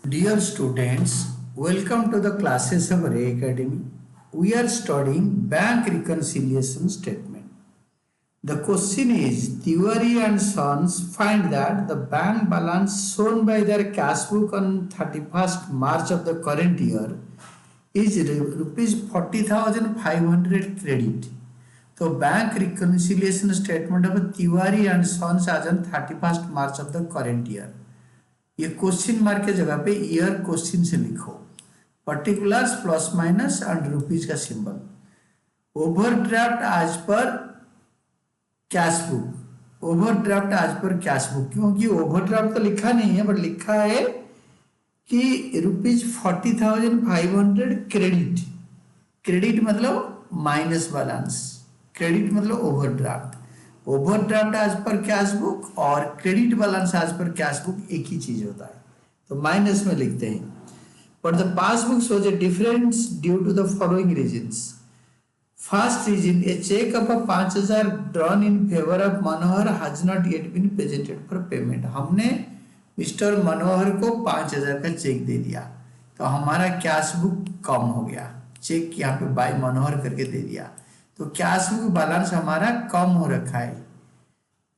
Dear students, welcome to the classes of Ray Academy. We are studying bank reconciliation statement. The question is, Tiwari and Sons find that the bank balance shown by their cash book on 31st March of the current year is rupees 40,500 credit. तो bank reconciliation statement of Tiwari and Sons as on 31st March of the current year. ये question mark के जगह पे year question से लिखो, particulars plus minus and rupees का symbol. Overdraft आज पर कैश बुक, ओवरड्राफ्ट आज पर कैश बुक, क्योंकि ओवरड्राफ्ट तो लिखा नहीं है बट लिखा है कि रुपीज 40,500 क्रेडिट. क्रेडिट मतलब माइनस बैलेंस, क्रेडिट मतलब overdraft. Overdraft as per cash book और credit balance as per cash book एक ही चीज होता है, तो माइनस में लिखते हैं. But the passbook shows a difference due to the following reasons. First reason, a cheque of 5,000 drawn in favour of Manohar has not yet been presented for payment. हमने मिस्टर मनोहर को 5,000 का चेक दे दिया, तो हमारा कैश बुक कम हो गया. Check यहाँ पे बाय मनोहर करके दे दिया, तो कैश बुक बैलेंस हमारा कम हो रखा है.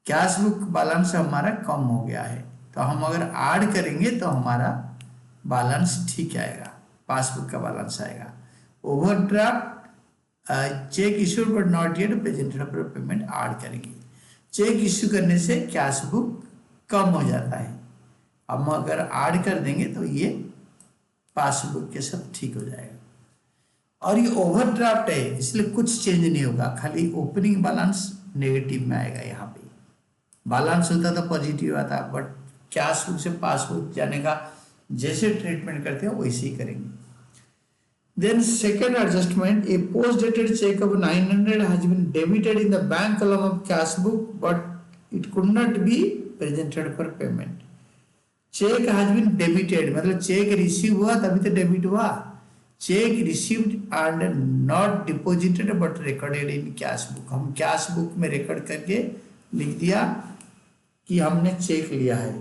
कैश बुक बैलेंस हमारा कम हो गया है, तो हम अगर ऐड करेंगे तो हमारा बैलेंस ठीक आएगा, पासबुक का बैलेंस आएगा. Overdraft check issued but not yet presented for payment add करेंगे. चेक इश्यू करने से कैश बुक कम हो जाता है, हम अगर ऐड कर देंगे तो ये पासबुक के सब ठीक हो जाएगा. और ये ओवरड्राफ्ट है इसलिए कुछ चेंज नहीं होगा, खाली ओपनिंग बैलेंस नेगेटिव में आएगा. यहाँ पे बैलेंस होता तो पॉजिटिव आता, बट कैश बुक से पासबुक जाने का जैसे ट्रीटमेंट करते हैं वैसे ही करेंगे. Then second adjustment, a post dated cheque of 900 has been debited in the bank column of cash book but it could not be presented for payment. Cheque has been debited मतलब cheque receive हुआ तभी तो debit हुआ. Cheque received and not deposited but recorded in cash book. हम cash book में record करके लिख दिया कि हमने चेक लिया है,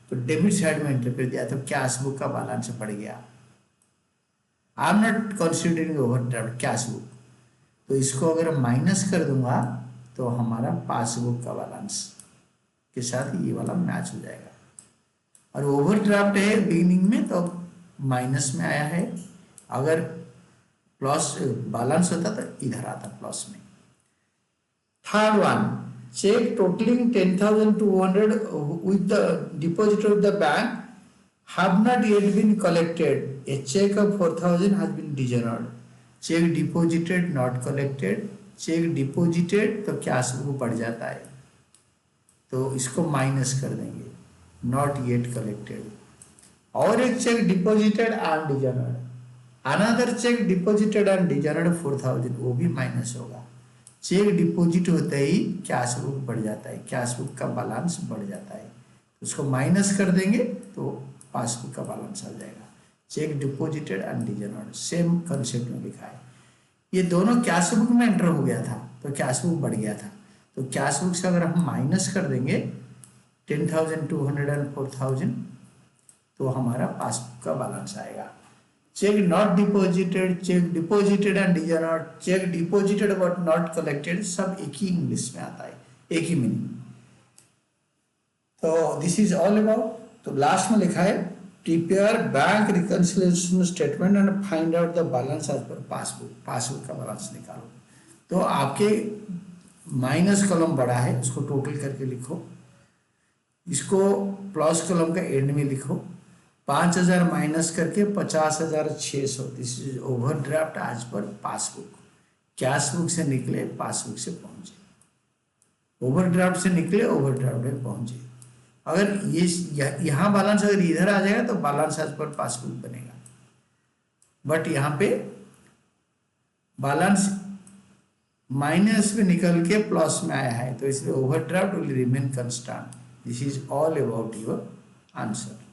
तो डेबिट साइड में एंटर कर दिया, तो कैश बुक का बैलेंस बढ़ गया. I am not considering overdraft cash book, तो इसको अगर माइनस कर दूंगा तो हमारा पासबुक का बैलेंस के साथ ये वाला मैच हो जाएगा. और ओवरड्राफ्ट है बिगिनिंग में तो माइनस में आया है, अगर प्लस बैलेंस होता तो इधर आता प्लस में. Third one, cheque totalling 10,200 with the deposit of the bank have not yet been collected. A check of 4,000 has been dishonored. Check deposited not collected. Check deposited तो कैश बुक बढ़ जाता है, तो इसको माइनस कर देंगे, not yet collected. और एक check deposited and dishonoured, another check deposited and dishonoured 4,000, वो भी माइनस होगा. चेक डिपॉजिट होते ही कैश बुक बढ़ जाता है, कैश बुक का बैलेंस बढ़ जाता है, उसको माइनस कर देंगे तो पासबुक का बैलेंस आ जाएगा. Check deposited and dishonoured same concept में लिखा है. ये दोनों कैश बुक में एंटर हो गया था तो कैश बुक बढ़ गया था, तो कैश बुक से अगर हम माइनस कर देंगे 10,200 एंड 4,000 तो हमारा पासबुक का बैलेंस आएगा. Cheque not deposited, cheque deposited and dishonoured, cheque deposited but not collected, सब एक ही इंग्लिश में आता है, एक ही मीनिंग. तो दिस इज ऑल अबाउट. तो लास्ट में लिखा है prepare bank reconciliation statement and find out the balance as per passbook. Passbook का बैलेंस निकालो. तो आपके माइनस कॉलम बड़ा है, उसको टोटल करके लिखो, इसको प्लस कॉलम का एंड में लिखो. 5,000 माइनस करके 50,600. This is overdraft as per passbook. Cash book से निकले पासबुक से पहुंचे, ओवरड्राफ्ट से निकले ओवरड्राफ्ट में पहुंचे. अगर ये यहाँ बैलेंस अगर इधर आ जाएगा तो बैलेंस एज पर पासबुक बनेगा, बट यहाँ पे बैलेंस माइनस में निकल के प्लस में आया है, तो इसलिए overdraft will remain constant. This is all about your answer.